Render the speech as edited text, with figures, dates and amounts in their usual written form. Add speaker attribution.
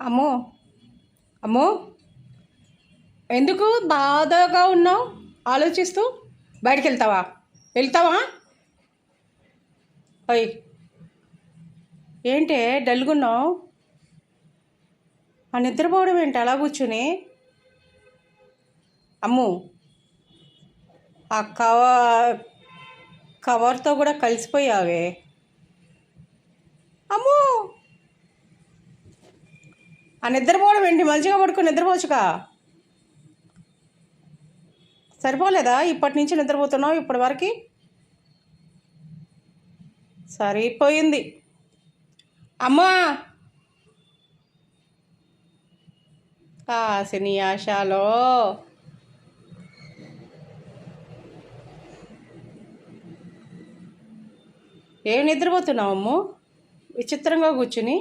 Speaker 1: అమ్మో అమ్మో, ఎందుకు బాధగా ఉన్నావు? ఆలోచిస్తూ బయటికి వెళ్తావా? అయ్, ఏంటే డల్గున్నావు? ఆ నిద్రపోవడం ఏంటి అలా కూర్చుని? అమ్ము, ఆ కవర్తో కూడా కలిసిపోయావే. అమ్ము, ఆ నిద్రపోవడం ఏంటి? మంచిగా పడుకొని నిద్రపోవచ్చుగా. సరిపోలేదా ఇప్పటి నుంచి నిద్రపోతున్నావు ఇప్పటి వరకు? సరిపోయింది. అమ్మా, కాసిని ఆశలో ఏం నిద్రపోతున్నావు అమ్ము? విచిత్రంగా కూర్చుని.